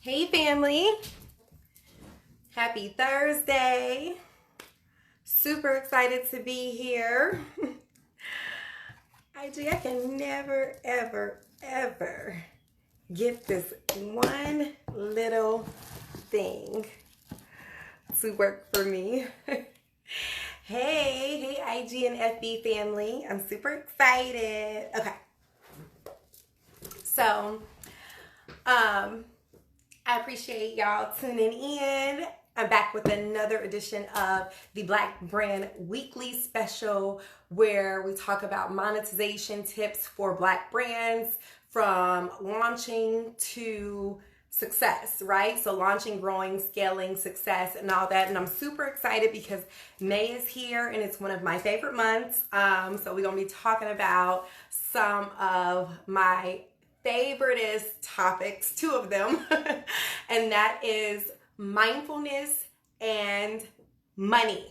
Hey family, happy Thursday. Super excited to be here. I can never, ever get this one little thing to work for me. Hey IG and FB family, I'm super excited. Okay, so I appreciate y'all tuning in. I'm back with another edition of the Black Brand Weekly Special, where we talk about monetization tips for Black brands from launching to success, right? So launching, growing, scaling, success, and all that. And I'm super excited because May is here and it's one of my favorite months. So we're going to be talking about some of my favoriteest topics, two of them, and that is mindfulness and money.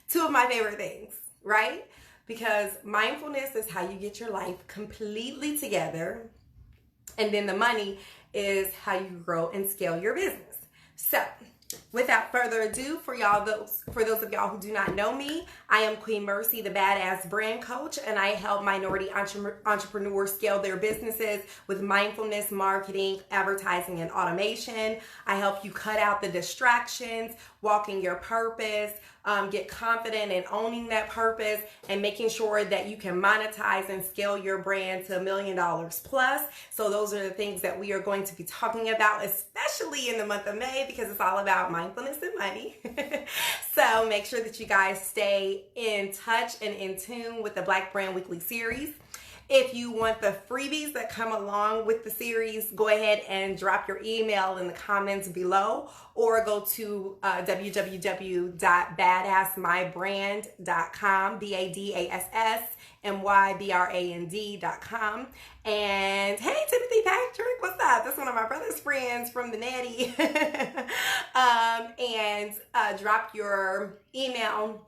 Two of my favorite things, right? Because mindfulness is how you get your life completely together, and then the money is how you grow and scale your business. So without further ado, for those of y'all who do not know me, I am Queen Mercy, the Badass Brand Coach, and I help minority entrepreneurs scale their businesses with mindfulness, marketing, advertising, and automation. I help you cut out the distractions, walk in your purpose, get confident in owning that purpose, and making sure that you can monetize and scale your brand to $1 million plus. So those are the things that we are going to be talking about, especially in the month of May, because it's all about mindfulness and money. So make sure that you guys stay in touch and in tune with the Black Brand Weekly series. If you want the freebies that come along with the series, go ahead and drop your email in the comments below, or go to www.badassmybrand.com, BADASSMYBRAND.com. And hey, Timothy Patrick, what's up? That's one of my brother's friends from the Natty. Drop your email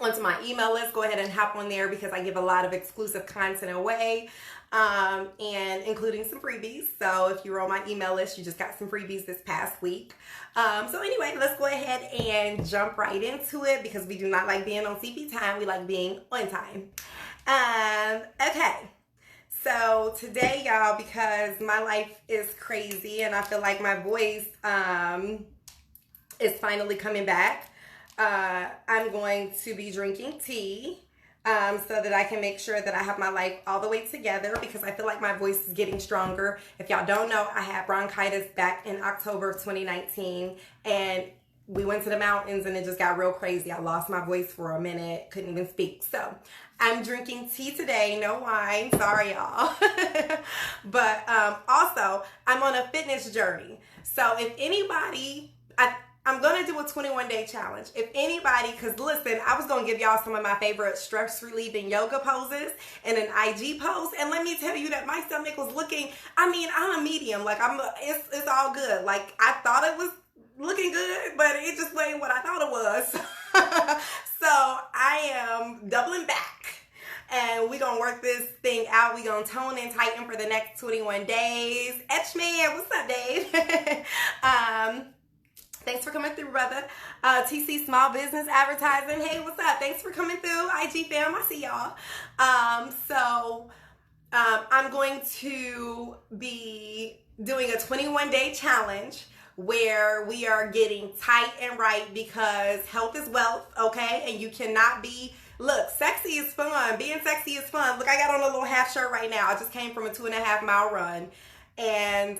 onto my email list. Go ahead and hop on there because I give a lot of exclusive content away, and including some freebies. So if you're on my email list, you just got some freebies this past week. So anyway, let's go ahead and jump right into it because we do not like being on CP time. We like being on time. Okay. So today, y'all, because my life is crazy and I feel like my voice is finally coming back, I'm going to be drinking tea so that I can make sure that I have my life all the way together, because I feel like my voice is getting stronger. If y'all don't know, I had bronchitis back in October of 2019, and we went to the mountains and it just got real crazy. I lost my voice for a minute, couldn't even speak. So I'm drinking tea today, no wine, sorry y'all. But also, I'm on a fitness journey. So if anybody, I'm going to do a 21-day challenge. If anybody, because listen, I was going to give y'all some of my favorite stress-relieving yoga poses in an IG post. And let me tell you that my stomach was looking, I'm a medium. Like, it's all good. Like, I thought it was looking good, but it just wasn't what I thought it was. So I am doubling back. And we're going to work this thing out. We're going to tone and tighten for the next 21 days. Etchman, what's up, Dave? Thanks for coming through, brother. TC Small Business Advertising. Hey, what's up? Thanks for coming through. IG fam, I see y'all. I'm going to be doing a 21-day challenge where we are getting tight and right, because health is wealth, okay? And you cannot be, look, sexy is fun. Being sexy is fun. Look, I got on a little half shirt right now. I just came from a 2.5-mile run. And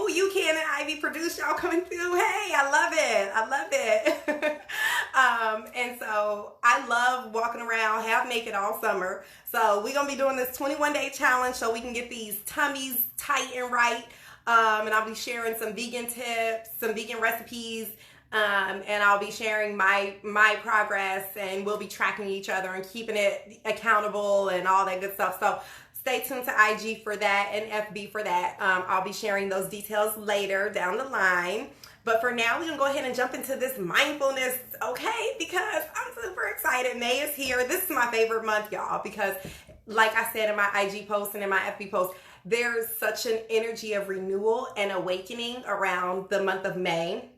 you can and Ivy produce, y'all coming through. Hey, I love it. And so I love walking around half naked all summer. So we're gonna be doing this 21-day challenge so we can get these tummies tight and right. And I'll be sharing some vegan tips, some vegan recipes, and I'll be sharing my progress, and we'll be tracking each other and keeping it accountable and all that good stuff. So stay tuned to IG for that and FB for that. I'll be sharing those details later down the line. But for now, we're going to go ahead and jump into this mindfulness, okay? Because I'm super excited. May is here. This is my favorite month, y'all, because like I said in my IG post and in my FB post, there's such an energy of renewal and awakening around the month of May,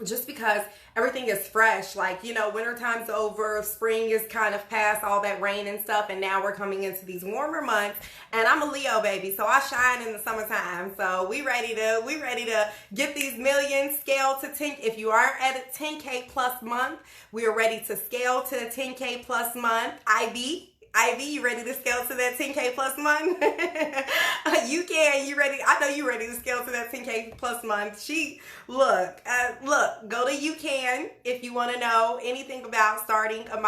just because everything is fresh. Like, wintertime's over, spring is kind of past all that rain and stuff, and now we're coming into these warmer months. And I'm a Leo baby, so I shine in the summertime. So we ready to get these millions scaled to 10. If you aren't at a 10K plus month, we are ready to scale to the 10K plus month. Ivy, you ready to scale to that 10K plus month? You ready? I know you ready to scale to that 10K plus month. Look, go to YouCan if you want to know anything about starting a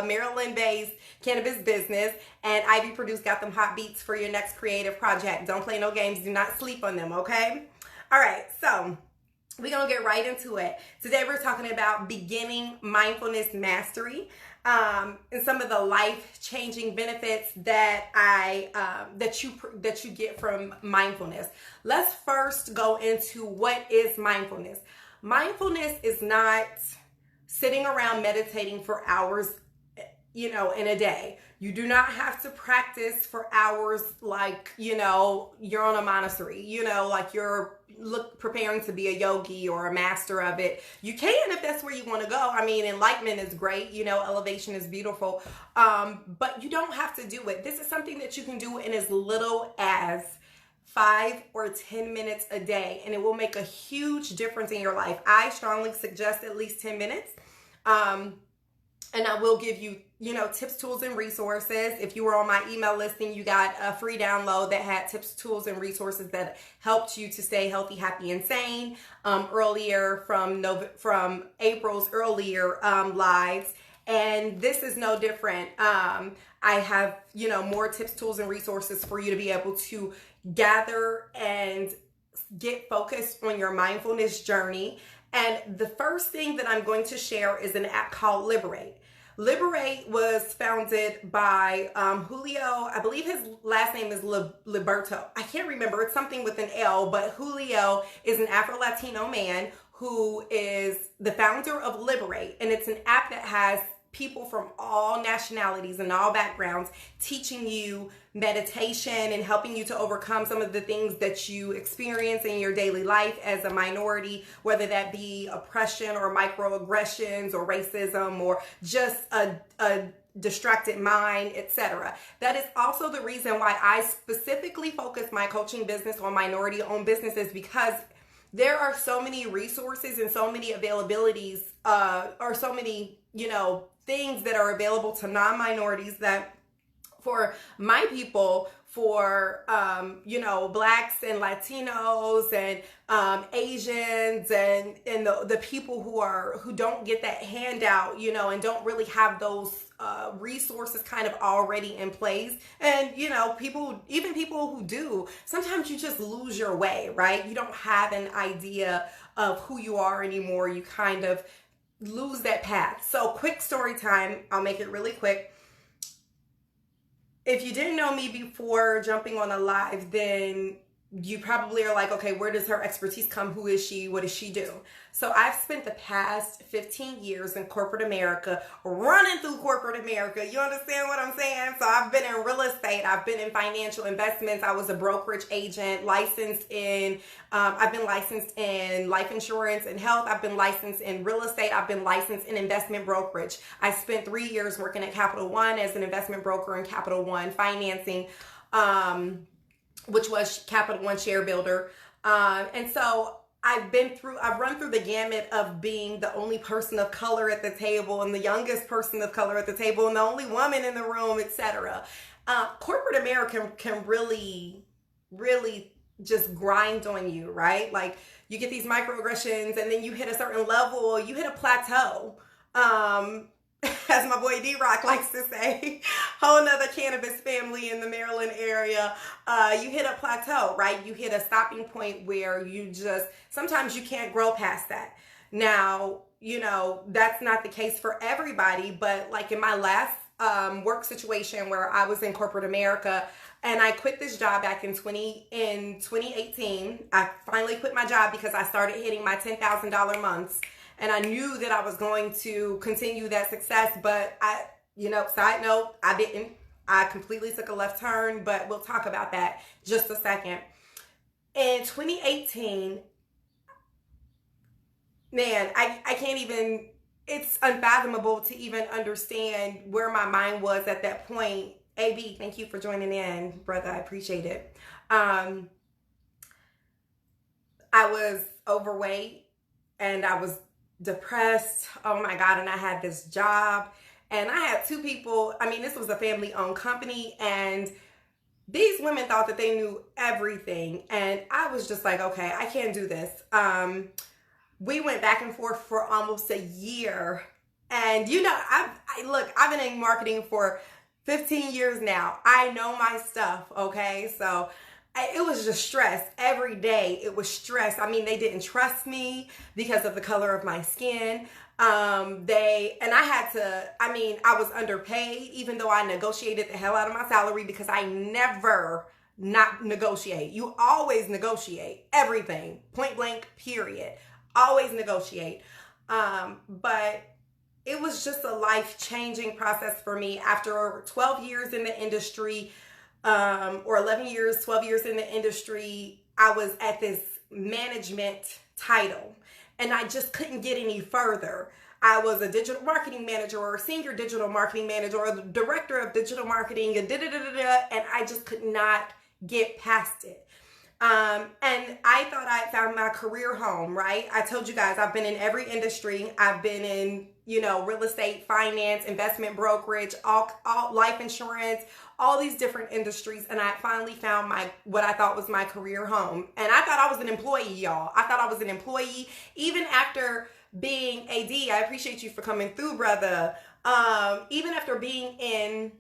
Maryland-based cannabis business. And Ivy Produce got them hot beats for your next creative project. Don't play no games. Do not sleep on them, okay? All right, so we're going to get right into it. Today we're talking about beginning mindfulness mastery. And some of the life-changing benefits that that you get from mindfulness. Let's first go into what is mindfulness. Mindfulness is not sitting around meditating for hours, in a day. You do not have to practice for hours like, you're on a monastery, like you're preparing to be a yogi or a master of it. You can if that's where you want to go. I mean, enlightenment is great, elevation is beautiful, but you don't have to do it. This is something that you can do in as little as 5 or 10 minutes a day, and it will make a huge difference in your life. I strongly suggest at least 10 minutes. And I will give you, tips, tools, and resources. If you were on my email listing, you got a free download that had tips, tools, and resources that helped you to stay healthy, happy, and sane. Earlier from April's earlier lives. And this is no different. I have, more tips, tools, and resources for you to be able to gather and get focused on your mindfulness journey. And the first thing that I'm going to share is an app called Liberate. Liberate was founded by Julio. I believe his last name is Liberto. I can't remember. It's something with an L, but Julio is an Afro-Latino man who is the founder of Liberate. And it's an app that has people from all nationalities and all backgrounds teaching you meditation and helping you to overcome some of the things that you experience in your daily life as a minority, whether that be oppression or microaggressions or racism or just a distracted mind, etc. That is also the reason why I specifically focus my coaching business on minority-owned businesses, because there are so many resources and so many availabilities, or so many, things that are available to non-minorities that for my people, for, Blacks and Latinos and Asians and the people who don't get that handout, and don't really have those resources kind of already in place. And, people who do, sometimes you just lose your way, right? You don't have an idea of who you are anymore. You kind of lose that path. So quick story time. I'll make it really quick. If you didn't know me before jumping on a live, then you probably are like, okay, where does her expertise come? Who is she? What does she do? So I've spent the past 15 years in corporate America, running through corporate America. You understand what I'm saying? So I've been in real estate. I've been in financial investments. I was a brokerage agent, I've been licensed in life insurance and health. I've been licensed in real estate. I've been licensed in investment brokerage. I spent 3 years working at Capital One as an investment broker in Capital One financing, which was Capital One Share Builder. And so I've run through the gamut of being the only person of color at the table and the youngest person of color at the table and the only woman in the room, etc. Corporate America can really, really just grind on you, right? Like you get these microaggressions and then you hit a certain level, you hit a plateau. As my boy D-Rock likes to say, whole nother cannabis family in the Maryland area, you hit a plateau, right? You hit a stopping point where sometimes you can't grow past that. Now, that's not the case for everybody, but like in my last work situation where I was in corporate America, and I quit this job back in 2018. I finally quit my job because I started hitting my $10,000 months. And I knew that I was going to continue that success, but side note, I didn't. I completely took a left turn, but we'll talk about that just a second. In 2018, man, I can't even, it's unfathomable to even understand where my mind was at that point. AB, thank you for joining in, brother. I appreciate it. I was overweight and I was depressed. Oh my God. And I had this job and I had two people. I mean, this was a family owned company and these women thought that they knew everything. And I was just like, okay, I can't do this. We went back and forth for almost a year. And you know, I've been in marketing for 15 years now. I know my stuff, okay? So it was just stress every day. It was stress. I mean, they didn't trust me because of the color of my skin. I was underpaid, even though I negotiated the hell out of my salary because I never not negotiate. You always negotiate everything, point blank, period. Always negotiate. But it was just a life-changing process for me. After 12 years in the industry, or 11 years, 12 years in the industry, I was at this management title and I just couldn't get any further. I was a digital marketing manager or a senior digital marketing manager or the director of digital marketing and I just could not get past it. And I thought I had found my career home, right? I told you guys I've been in every industry. I've been in, real estate, finance, investment brokerage, all life insurance, all these different industries. And I finally found what I thought was my career home. And I thought I was an employee, y'all. I thought I was an employee even after being AD. I appreciate you for coming through, brother. Even after being in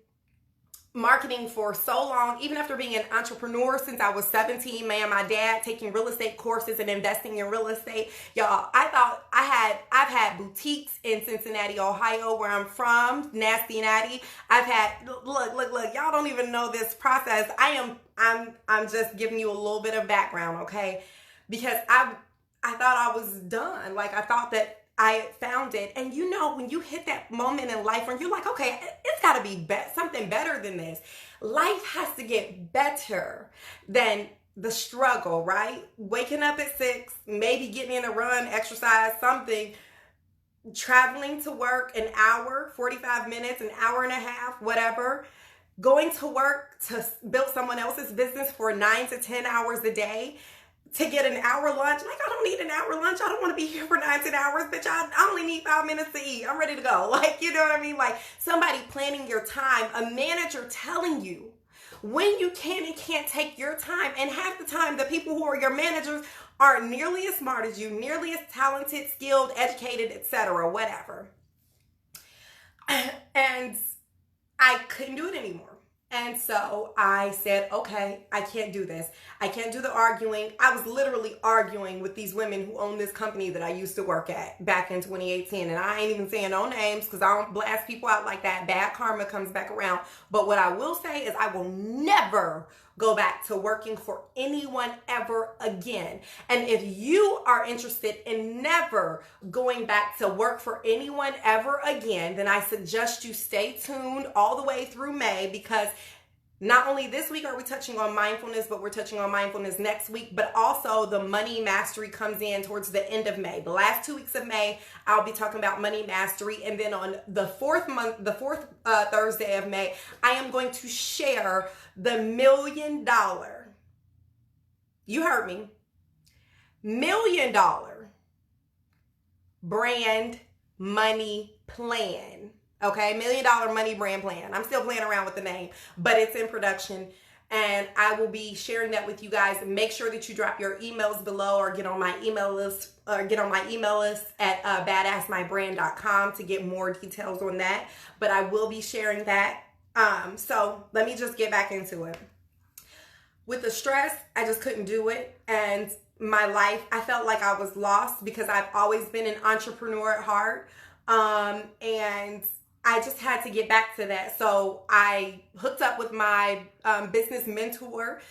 marketing for so long, even after being an entrepreneur since I was 17, man, my dad taking real estate courses and investing in real estate. Y'all, I thought I've had boutiques in Cincinnati, Ohio, where I'm from, Nasty Natty. I've had, look, y'all don't even know this process. I'm just giving you a little bit of background, okay? Because I thought I was done. Like, I thought that I found it. And when you hit that moment in life when you're like, okay, it's got to be something better than this. Life has to get better than the struggle, right? Waking up at 6, maybe getting in a run, exercise, something, traveling to work an hour, 45 minutes, an hour and a half, whatever, going to work to build someone else's business for 9 to 10 hours a day, to get an hour lunch. Like, I don't need an hour lunch. I don't want to be here for 9, 10 hours, bitch. I only need 5 minutes to eat. I'm ready to go. Like, you know what I mean? Like, somebody planning your time, a manager telling you when you can and can't take your time. And half the time, the people who are your managers aren't nearly as smart as you, nearly as talented, skilled, educated, etc., whatever. And I couldn't do it anymore. And so I said, okay, I can't do this. I can't do the arguing. I was literally arguing with these women who own this company that I used to work at back in 2018. And I ain't even saying no names because I don't blast people out like that. Bad karma comes back around. But what I will say is I will never go back to working for anyone ever again. And if you are interested in never going back to work for anyone ever again, then I suggest you stay tuned all the way through May, because not only this week are we touching on mindfulness, but we're touching on mindfulness next week, but also the money mastery comes in towards the end of May. The last 2 weeks of May, I'll be talking about money mastery. And then on the fourth Thursday of May, I am going to share the $1 million, you heard me, $1 million brand money plan. Okay, $1 million money brand plan. I'm still playing around with the name, but it's in production, and I will be sharing that with you guys. Make sure that you drop your emails below or get on my email list at badassmybrand.com to get more details on that. But I will be sharing that. So let me just get back into it. With the stress, I just couldn't do it, and my life, I felt like I was lost because I've always been an entrepreneur at heart, and I just had to get back to that. So I hooked up with my business mentor.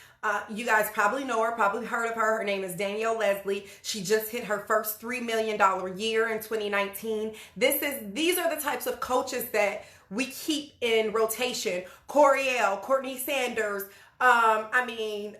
You guys probably know her, probably heard of her. Her name is Danielle Leslie. She just hit her first $3 million year in 2019. These are the types of coaches that we keep in rotation. Coriel, Courtney Sanders, Danielle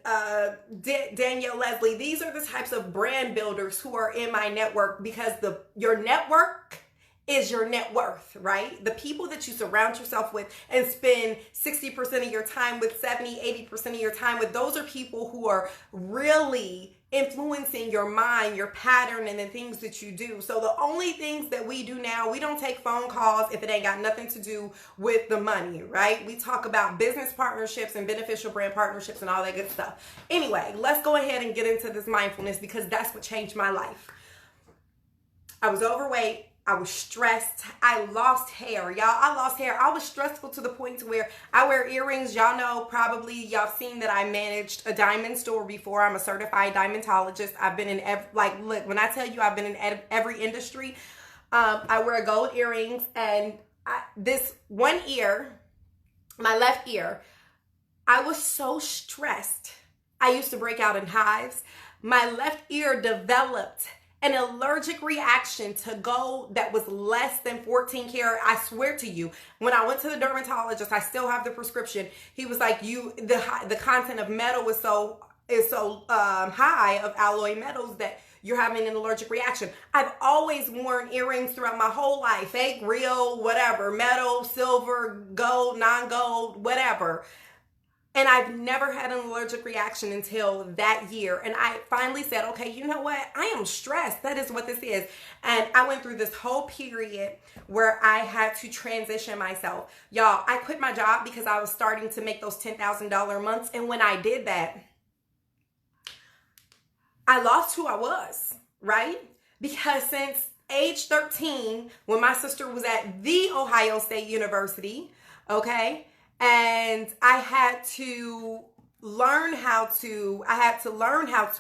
Leslie. These are the types of brand builders who are in my network, because your network is your net worth, right? The people that you surround yourself with and spend 60% of your time with, 70, 80% of your time with, those are people who are really influencing your mind, your pattern, and the things that you do. So the only things that we do now, we don't take phone calls if it ain't got nothing to do with the money, right? We talk about business partnerships and beneficial brand partnerships and all that good stuff. Anyway, let's go ahead and get into this mindfulness, because that's what changed my life. I was overweight. I was stressed. I lost hair, y'all. I lost hair. I was stressful to the point to where I wear earrings. Y'all know, probably y'all seen that I managed a diamond store before. I'm a certified diamondologist. I've been in look, when I tell you I've been in every industry, I wear gold earrings, and this one ear, my left ear, I was so stressed. I used to break out in hives. My left ear developed an allergic reaction to gold that was less than 14 karat. I swear to you, when I went to the dermatologist, I still have the prescription. He was like, the content of metal is so high of alloy metals that you're having an allergic reaction. I've always worn earrings throughout my whole life, fake, real, whatever, metal, silver, gold, non-gold, whatever. And I've never had an allergic reaction until that year. And I finally said, okay, you know what? I am stressed. That is what this is. And I went through this whole period where I had to transition myself. Y'all, I quit my job because I was starting to make those $10,000 months. And when I did that, I lost who I was, right? Because since age 13, when my sister was at the Ohio State University, okay, and I had to learn how to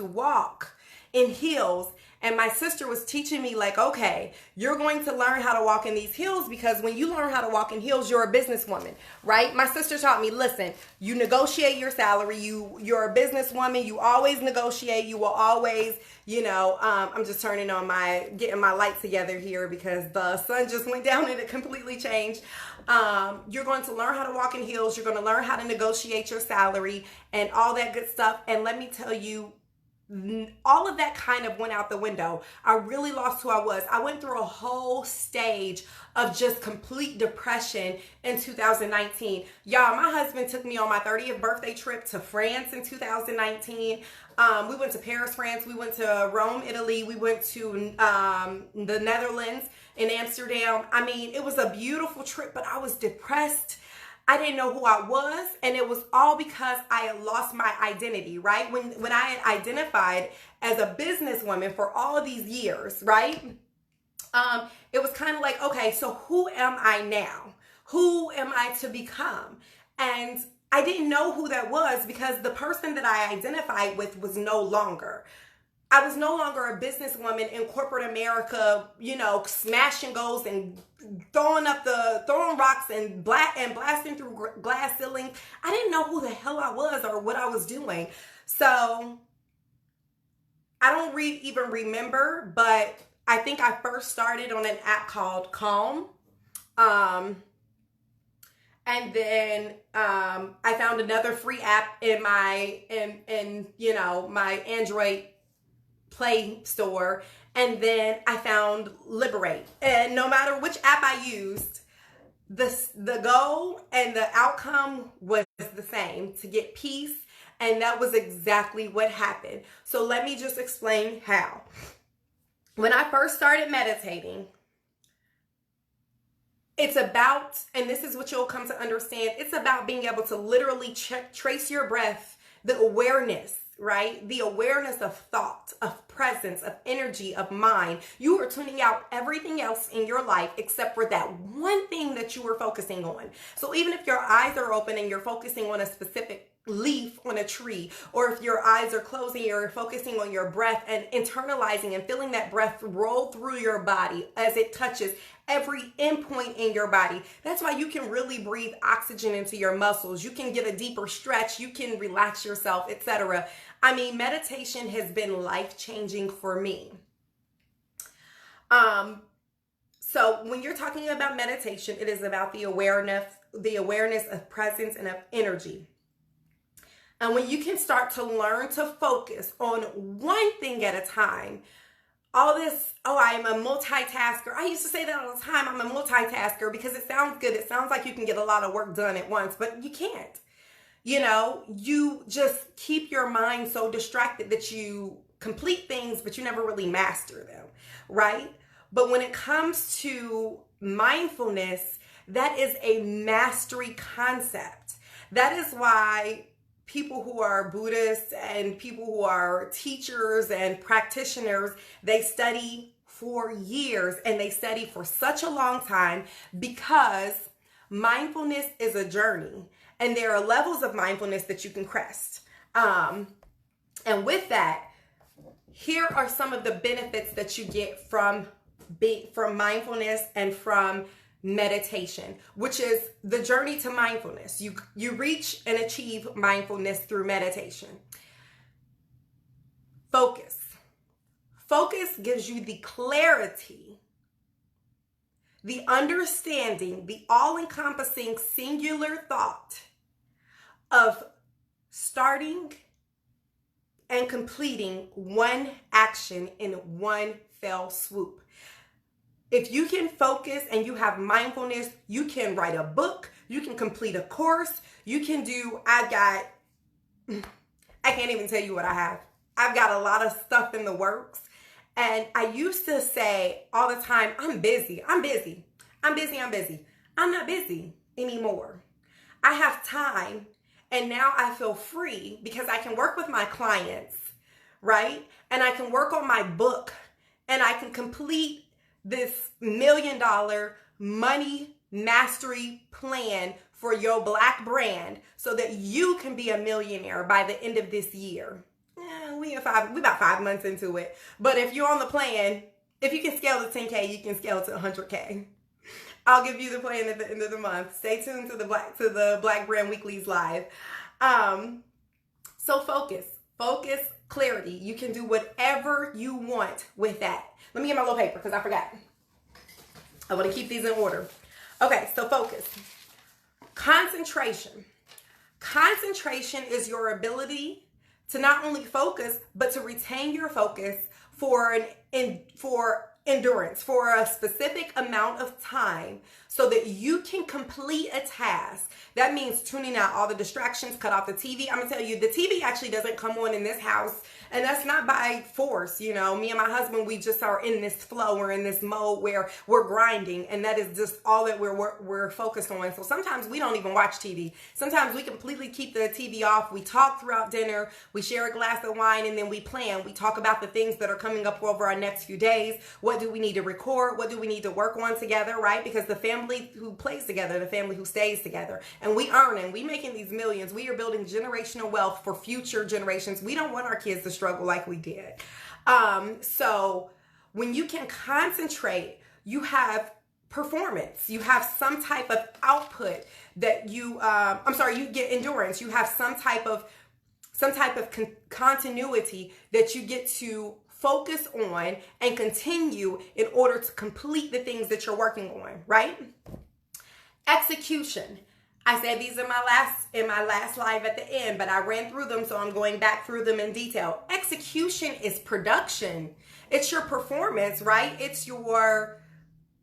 walk in heels. And my sister was teaching me, like, okay, you're going to learn how to walk in these heels, because when you learn how to walk in heels, you're a businesswoman, right? My sister taught me, listen, you negotiate your salary. You're a businesswoman. You always negotiate. You will always, I'm just getting my lights together here because the sun just went down and it completely changed. You're going to learn how to walk in heels. You're going to learn how to negotiate your salary and all that good stuff. And let me tell you, all of that kind of went out the window. I really lost who I was. I went through a whole stage of just complete depression in 2019. Y'all, my husband took me on my 30th birthday trip to France in 2019. We went to Paris, France. We went to Rome, Italy. We went to the Netherlands in Amsterdam. I mean, it was a beautiful trip, but I was depressed. I didn't know who I was, and it was all because I had lost my identity, right? When I had identified as a businesswoman for all of these years, right? It was kind of like, okay, so who am I now? Who am I to become? And I didn't know who that was, because the person that I identified with was no longer. I was no longer a businesswoman in corporate America, smashing goals and throwing rocks and blasting through glass ceilings. I didn't know who the hell I was or what I was doing. So I don't even remember, but I think I first started on an app called Calm. And then I found another free app in my my Android Play Store, and then I found Liberate. And no matter which app I used, the goal and the outcome was the same: to get peace. And that was exactly what happened. So let me just explain how. When I first started meditating, it's about, and this is what you'll come to understand, it's about being able to literally trace your breath, the awareness, right? The awareness of thought, of presence, of energy, of mind. You are tuning out everything else in your life except for that one thing that you were focusing on. So even if your eyes are open and you're focusing on a specific leaf on a tree, or if your eyes are closing, you're focusing on your breath and internalizing and feeling that breath roll through your body as it touches every endpoint in your body. That's why you can really breathe oxygen into your muscles. You can get a deeper stretch. You can relax yourself, etc. I mean, meditation has been life-changing for me. So when you're talking about meditation, it is about the awareness of presence and of energy. And when you can start to learn to focus on one thing at a time, all this, oh, I'm a multitasker. I used to say that all the time. I'm a multitasker because it sounds good. It sounds like you can get a lot of work done at once, but you can't. You just keep your mind so distracted that you complete things, but you never really master them, right? But when it comes to mindfulness, that is a mastery concept. That is why people who are Buddhists and people who are teachers and practitioners, they study for years and they study for such a long time, because mindfulness is a journey and there are levels of mindfulness that you can crest. And with that, here are some of the benefits that you get from mindfulness and from meditation, which is the journey to mindfulness. You reach and achieve mindfulness through meditation. Focus. Focus gives you the clarity, the understanding, the all-encompassing singular thought of starting and completing one action in one fell swoop. If you can focus and you have mindfulness, you can write a book, you can complete a course, you can do, I can't even tell you what I have. I've got a lot of stuff in the works. And I used to say all the time, I'm busy. I'm not busy anymore. I have time, and now I feel free because I can work with my clients, right? And I can work on my book, and I can complete this $1 million money mastery plan for your Black brand so that you can be a millionaire by the end of this year. We about 5 months into it. But if you're on the plan, if you can scale to 10K, you can scale to 100K. I'll give you the plan at the end of the month. Stay tuned to the Black Brand Weeklies live. So focus, clarity. You can do whatever you want with that. Let me get my little paper because I forgot. I want to keep these in order. Okay, so focus. Concentration. Concentration is your ability to not only focus, but to retain your focus for endurance, for a specific amount of time so that you can complete a task. That means tuning out all the distractions, cut off the TV. I'm gonna tell you, the TV actually doesn't come on in this house, and that's not by force. Me and my husband, we just are in this flow. We're in this mode where we're grinding, and that is just all that we're focused on. So sometimes we don't even watch TV. Sometimes we completely keep the TV off. We talk throughout dinner. We share a glass of wine, and then we plan. We talk about the things that are coming up over our next few days. What do we need to record? What do we need to work on together, right? Because the family who plays together, the family who stays together, and we earning, we making these millions. We are building generational wealth for future generations. We don't want our kids to struggle like we did. So when you can concentrate, you have performance. You have some type of output that you get endurance. You have some type of continuity that you get to focus on and continue in order to complete the things that you're working on, right? Execution. I said these in my last live at the end, but I ran through them, so I'm going back through them in detail. Execution is production. It's your performance, right? It's your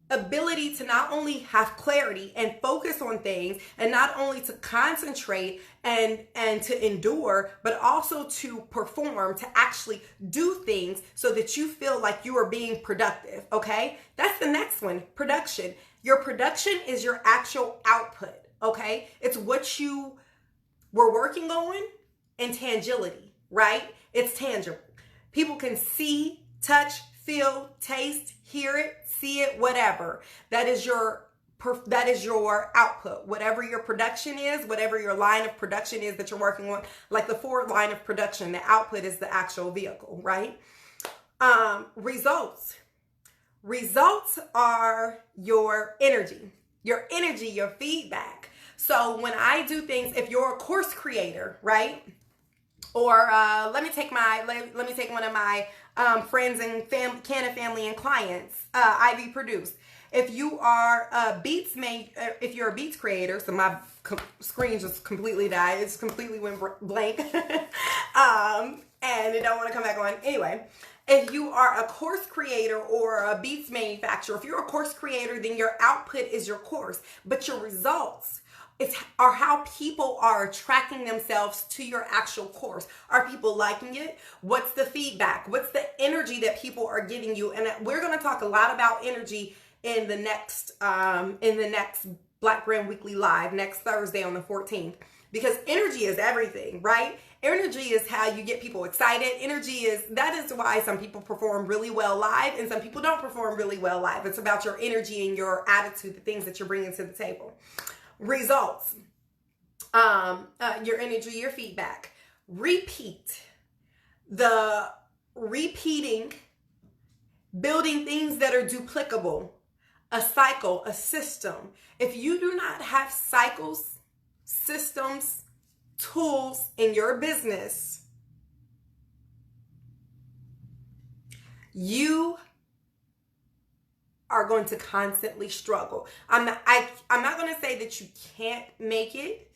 ability to not only have clarity and focus on things, and not only to concentrate and to endure, but also to perform, to actually do things so that you feel like you are being productive, okay? That's the next one, production. Your production is your actual output, okay? It's what you were working on in tangibility, right? It's tangible. People can see, touch, feel, taste, hear it, see it, whatever. That is your output. Whatever your production is, whatever your line of production is that you're working on, like the Ford line of production, the output is the actual vehicle, right? Results. Results are your energy, your feedback. So when I do things, if you're a course creator, right? Or let me take one of my friends and Canon family and clients, Ivy produced. If you are a if you're a beats creator, so my screen just completely died. It's completely went blank. And it don't want to come back on. Anyway, if you are a course creator or a beats manufacturer, if you're a course creator, then your output is your course, but your results are how people are attracting themselves to your actual course. Are people liking it? What's the feedback? What's the energy that people are giving you? And we're going to talk a lot about energy in the next Black Brand Weekly Live next Thursday on the 14th, because energy is everything, right? Energy is how you get people excited. That is why some people perform really well live and some people don't perform really well live. It's about your energy and your attitude, the things that you're bringing to the table. Results, your energy, your feedback. Repeating, building things that are duplicable, a cycle, a system. If you do not have cycles, systems, tools in your business, you are going to constantly struggle. I'm not going to say that you can't make it.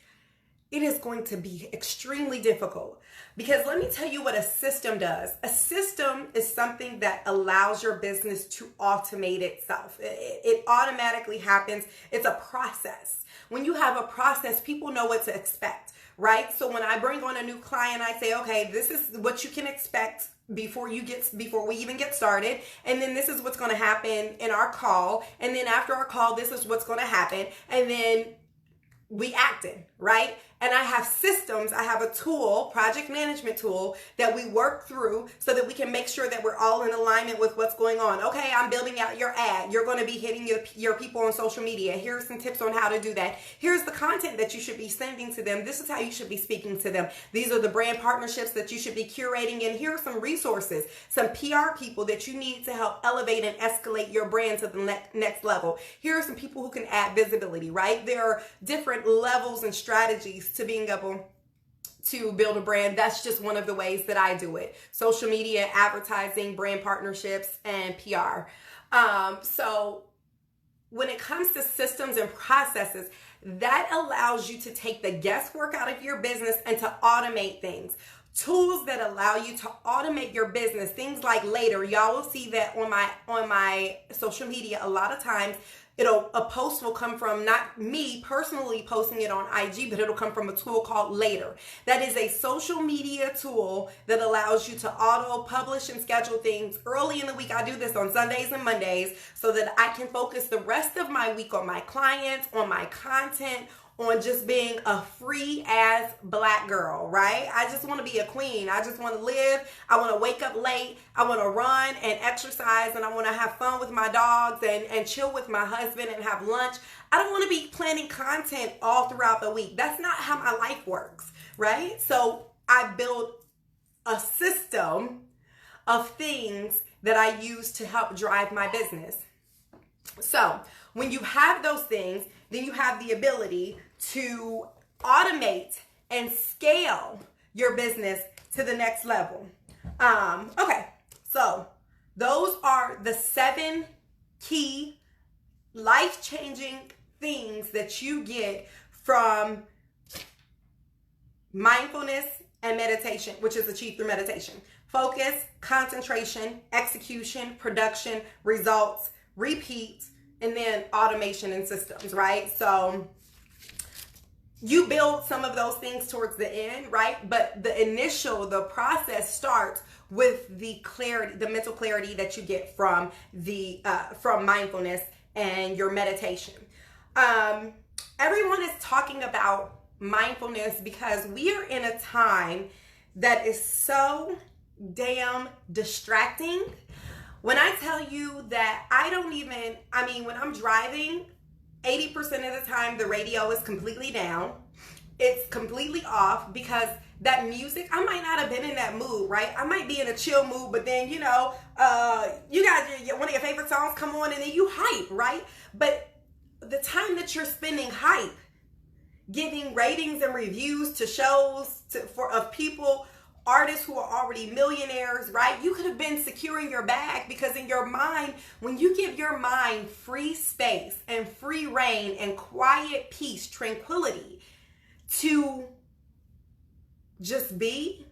It is going to be extremely difficult, because let me tell you what a system does. A system is something that allows your business to automate itself. It automatically happens. It's a process. When you have a process, people know what to expect, right? So when I bring on a new client, I say, okay, this is what you can expect before we even get started, and then this is what's going to happen in our call, and then after our call, this is what's going to happen, and then we acted, right? And I have systems, I have a tool, project management tool, that we work through so that we can make sure that we're all in alignment with what's going on. Okay, I'm building out your ad. You're going to be hitting your people on social media. Here are some tips on how to do that. Here's the content that you should be sending to them. This is how you should be speaking to them. These are the brand partnerships that you should be curating. And here are some resources, some PR people that you need to help elevate and escalate your brand to the next level. Here are some people who can add visibility, right? There are different levels and strategies to being able to build a brand. That's just one of the ways that I do it. Social media, advertising, brand partnerships, and PR. So when it comes to systems and processes, that allows you to take the guesswork out of your business and to automate things. Tools that allow you to automate your business, things like Later. Y'all will see that on my social media a lot of times. A post will come from not me personally posting it on IG, but it'll come from a tool called Later. That is a social media tool that allows you to auto publish and schedule things early in the week. I do this on Sundays and Mondays so that I can focus the rest of my week on my clients, on my content, on just being a free ass Black girl, right? I just want to be a queen. I just want to live. I want to wake up late. I want to run and exercise, and I want to have fun with my dogs and chill with my husband and have lunch. I don't want to be planning content all throughout the week. That's not how my life works, right? So I build a system of things that I use to help drive my business. So when you have those things, then you have the ability to automate and scale your business to the next level. Okay, so those are the 7 key life-changing things that you get from mindfulness and meditation, which is achieved through meditation. Focus, concentration, execution, production, results, repeat, and then automation and systems, right? So you build some of those things towards the end, right? But the process starts with the clarity, the mental clarity that you get from mindfulness and your meditation. Everyone is talking about mindfulness because we are in a time that is so damn distracting. When I tell you that when I'm driving, 80% of the time the radio is completely down. It's completely off because that music, I might not have been in that mood, right? I might be in a chill mood, but then, you got one of your favorite songs come on and then you hype, right? But the time that you're spending hype, giving ratings and reviews to shows of people artists who are already millionaires, right? You could have been securing your bag, because in your mind, when you give your mind free space and free reign and quiet peace, tranquility to just be,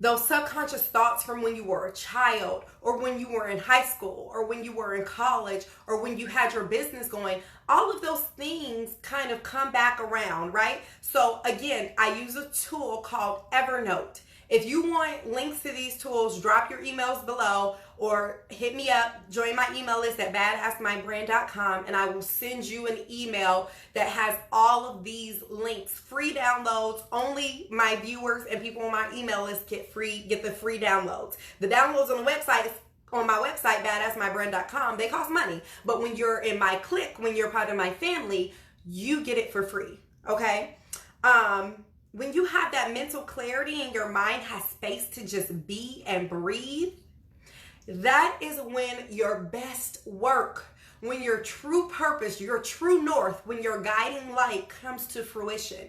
those subconscious thoughts from when you were a child, or when you were in high school, or when you were in college, or when you had your business going, all of those things kind of come back around, right? So again, I use a tool called Evernote. If you want links to these tools, drop your emails below or hit me up, join my email list at badassmindbrand.com, and I will send you an email that has all of these links, free downloads. Only my viewers and people on my email list get the free downloads. The downloads on the website, on my website, badassmindbrand.com, they cost money. But when you're in my clique, when you're part of my family, you get it for free, okay? When you have that mental clarity and your mind has space to just be and breathe, that is when your best work, when your true purpose, your true north, when your guiding light comes to fruition.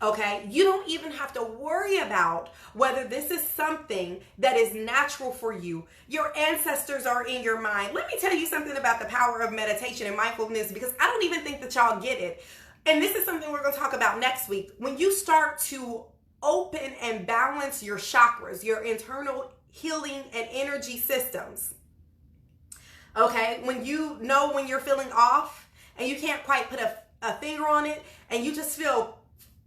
Okay, you don't even have to worry about whether this is something that is natural for you. Your ancestors are in your mind. Let me tell you something about the power of meditation and mindfulness, because I don't even think that y'all get it. And this is something we're going to talk about next week. When you start to open and balance your chakras, your internal healing and energy systems, okay, when you know when you're feeling off and you can't quite put a finger on it, and you just feel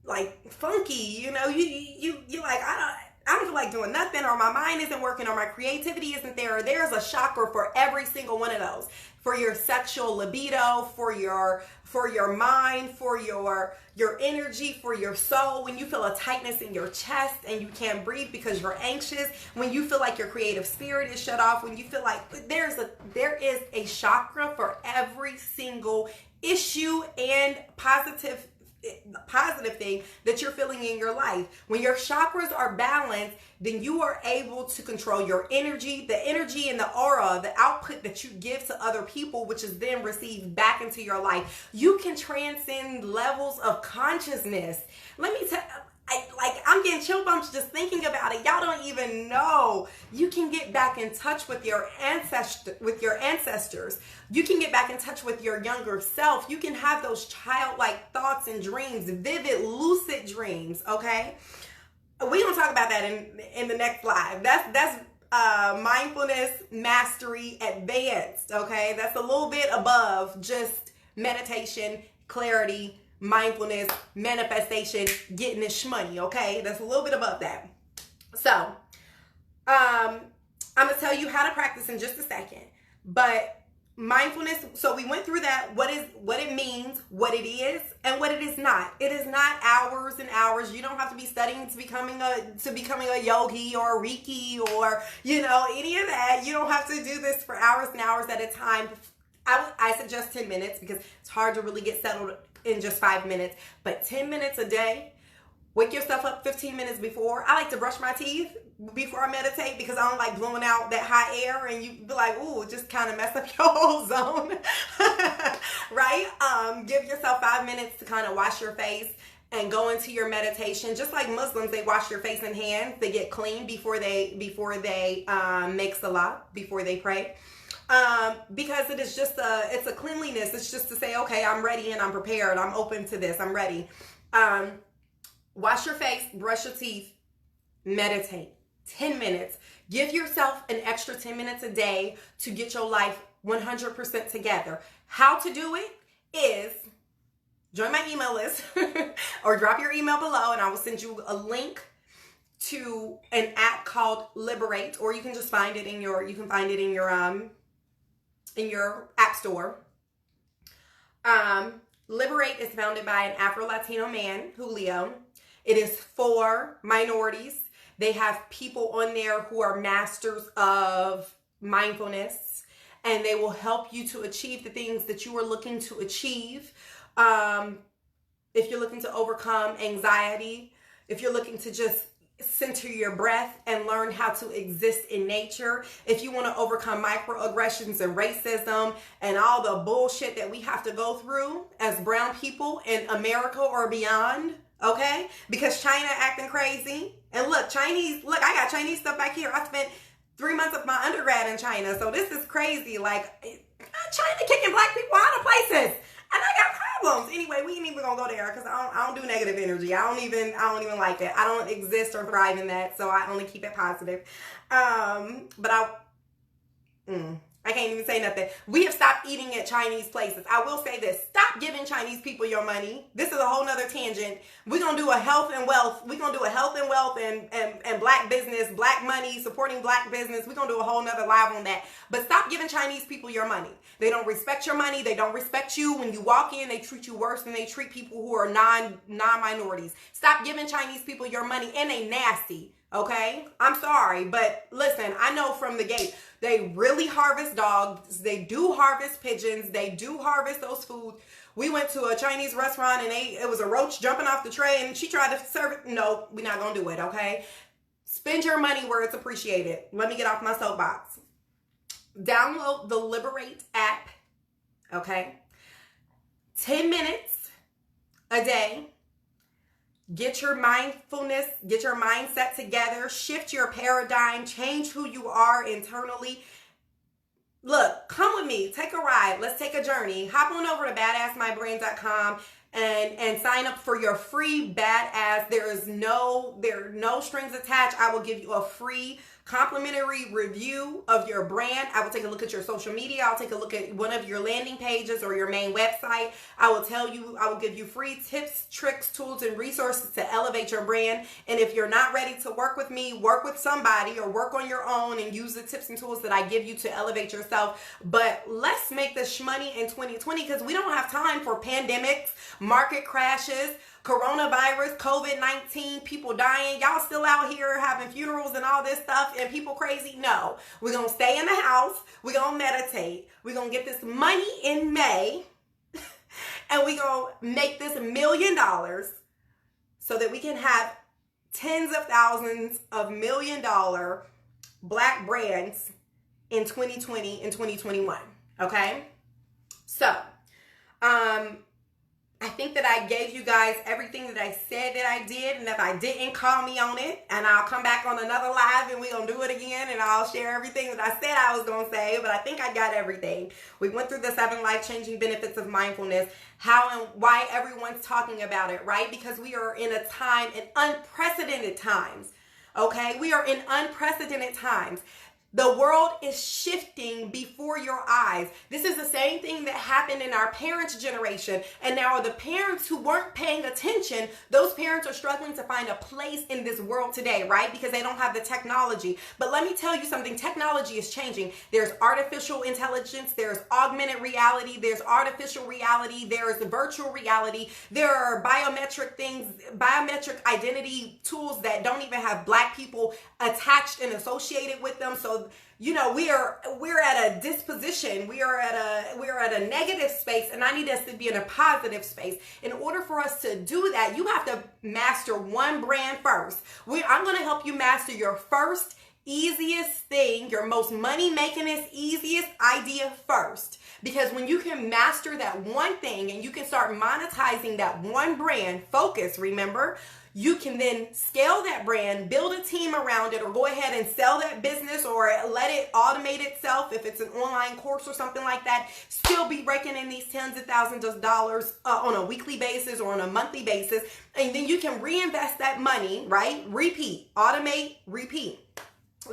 like funky, you know, you like, I don't feel like doing nothing, or my mind isn't working, or my creativity isn't there. There's a chakra for every single one of those. For your sexual libido, for your mind, for your energy, for your soul. When you feel a tightness in your chest and you can't breathe because you're anxious, when you feel like your creative spirit is shut off, when you feel like there is a chakra for every single issue and positive thing that you're feeling in your life. When your chakras are balanced, then you are able to control your energy, the energy and the aura, the output that you give to other people, which is then received back into your life. You can transcend levels of consciousness. Let me tell I'm getting chill bumps just thinking about it. Y'all don't even know. You can get back in touch with your ancestors. You can get back in touch with your younger self. You can have those childlike thoughts and dreams, vivid, lucid dreams, okay? We're going to talk about that in the next live. That's mindfulness mastery advanced, okay? That's a little bit above just meditation, clarity, mindfulness, manifestation, getting this shmoney, okay? That's a little bit above that. So, I'm going to tell you how to practice in just a second. But mindfulness, so we went through that, what it means, what it is, and what it is not. It is not hours and hours. You don't have to be studying to becoming a yogi or a Reiki or, you know, any of that. You don't have to do this for hours and hours at a time. I suggest 10 minutes because it's hard to really get settled in just 5 minutes, but 10 minutes a day. Wake yourself up 15 minutes before. I like to brush my teeth before I meditate because I don't like blowing out that hot air and you be like, ooh, just kind of mess up your whole zone, right? Give yourself 5 minutes to kind of wash your face and go into your meditation. Just like Muslims, they wash their face and hands. They get clean before they make salah, before they pray. Because it is just it's a cleanliness. It's just to say, okay, I'm ready and I'm prepared. I'm open to this. I'm ready. Wash your face, brush your teeth, meditate. 10 minutes. Give yourself an extra 10 minutes a day to get your life 100% together. How to do it is join my email list or drop your email below and I will send you a link to an app called Liberate, or you can just find it in your app store. Liberate is founded by an Afro-Latino man, Julio. It is for minorities. They have people on there who are masters of mindfulness, and they will help you to achieve the things that you are looking to achieve. If you're looking to overcome anxiety, if you're looking to just center your breath and learn how to exist in nature, if you want to overcome microaggressions and racism and all the bullshit that we have to go through as brown people in America or beyond, okay? Because China acting crazy. And look, I got Chinese stuff back here. I spent 3 months of my undergrad in China. So this is crazy. Like, China kicking black people out of places. And I got problems. Anyway, we ain't even gonna go there because I don't do negative energy. I don't even like that. I don't exist or thrive in that. So I only keep it positive. But I can't even say nothing. We have stopped eating at Chinese places. I will say this. Stop giving Chinese people your money. This is a whole nother tangent. We're going to do a health and wealth. We're going to do a health and wealth and black business, black money, supporting black business. We're going to do a whole nother live on that. But stop giving Chinese people your money. They don't respect your money. They don't respect you. When you walk in, they treat you worse than they treat people who are non-minorities. Stop giving Chinese people your money, and they nasty. Okay, I'm sorry, but listen, I know from the gate, they really harvest dogs. They do harvest pigeons. They do harvest those foods. We went to a Chinese restaurant and it was a roach jumping off the tray and she tried to serve it. No, we're not going to do it. Okay. Spend your money where it's appreciated. Let me get off my soapbox. Download the Liberate app. Okay. 10 minutes a day. Get your mindfulness, get your mindset together, shift your paradigm, change who you are internally. Look, come with me, take a ride. Let's take a journey. Hop on over to badassmybrain.com and sign up for your free badass. There are no strings attached. I will give you a free complimentary review of your brand. I will take a look at your social media. I'll take a look at one of your landing pages or your main website. I will give you free tips, tricks, tools, and resources to elevate your brand. And if you're not ready to work with me, work with somebody or work on your own and use the tips and tools that I give you to elevate yourself. But let's make this shmoney in 2020 because we don't have time for pandemics, market crashes, coronavirus, COVID-19, people dying. Y'all still out here having funerals and all this stuff and people crazy? No. We're going to stay in the house. We're going to meditate. We're going to get this money in May. And we're going to make this $1 million so that we can have tens of thousands of $1 million black brands in 2020 and 2021. Okay? So, I think that I gave you guys everything that I said that I did, and if I didn't, call me on it, and I'll come back on another live, and we're going to do it again, and I'll share everything that I said I was going to say, but I think I got everything. We went through the 7 life-changing benefits of mindfulness, how and why everyone's talking about it, right? Because we are in unprecedented times, okay? We are in unprecedented times. The world is shifting before your eyes. This is the same thing that happened in our parents' generation. And now the parents who weren't paying attention, those parents are struggling to find a place in this world today, right? Because they don't have the technology. But let me tell you something, technology is changing. There's artificial intelligence, there's augmented reality, there's artificial reality, there's virtual reality. There are biometric identity tools that don't even have black people attached and associated with them. So we're at a disposition. We are at a negative space, and I need us to be in a positive space. In order for us to do that, you have to master one brand first. I'm going to help you master your first easiest thing, your most money-makingest, easiest idea first. Because when you can master that one thing and you can start monetizing that one brand, focus, remember, you can then scale that brand, build a team around it, or go ahead and sell that business or let it automate itself if it's an online course or something like that. Still be raking in these tens of thousands of dollars on a weekly basis or on a monthly basis. And then you can reinvest that money, right? Repeat, automate, repeat.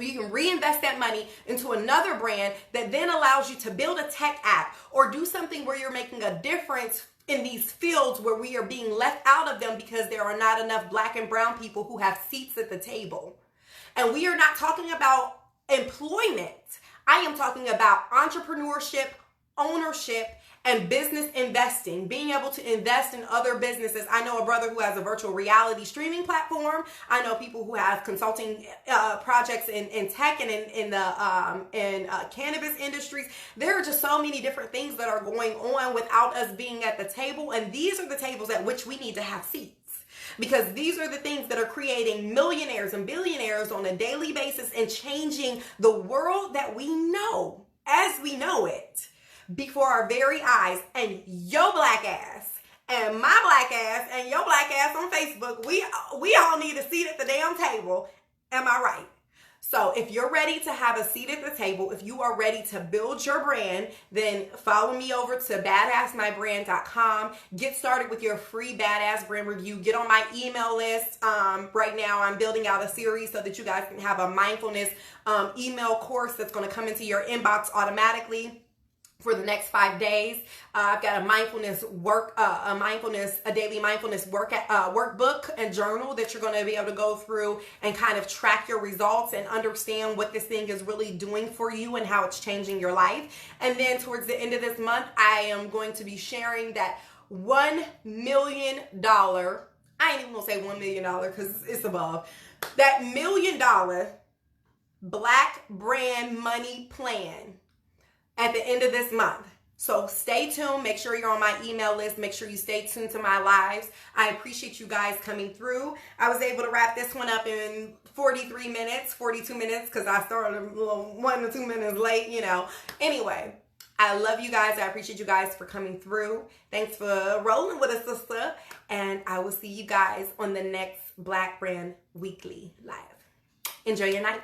You can reinvest that money into another brand that then allows you to build a tech app or do something where you're making a difference in these fields where we are being left out of them because there are not enough black and brown people who have seats at the table. And we are not talking about employment. I am talking about entrepreneurship, ownership, and business investing, being able to invest in other businesses. I know a brother who has a virtual reality streaming platform. I know people who have consulting projects in tech and in the cannabis industries. There are just so many different things that are going on without us being at the table. And these are the tables at which we need to have seats. Because these are the things that are creating millionaires and billionaires on a daily basis and changing the world that we know as we know it before our very eyes. And your black ass and my black ass and your black ass on Facebook, we all need a seat at the damn table. Am I right? So if you're ready to have a seat at the table, if you are ready to build your brand, then follow me over to badassmybrand.com. Get started with your free Badass Brand Review. Get on my email list. Right now I'm building out a series so that you guys can have a mindfulness email course that's going to come into your inbox automatically for the next 5 days. I've got a daily mindfulness workbook and journal that you're going to be able to go through and kind of track your results and understand what this thing is really doing for you and how it's changing your life. And then towards the end of this month, I am going to be sharing that $1 million, I ain't even gonna say $1 million because it's above, that $1 million Black Brand Money Plan at the end of this month. So stay tuned. Make sure you're on my email list. Make sure you stay tuned to my lives. I appreciate you guys coming through. I was able to wrap this one up in 42 minutes, because I started a little 1 to 2 minutes late, Anyway, I love you guys. I appreciate you guys for coming through. Thanks for rolling with us, sister. And I will see you guys on the next Black Brand Weekly Live. Enjoy your night.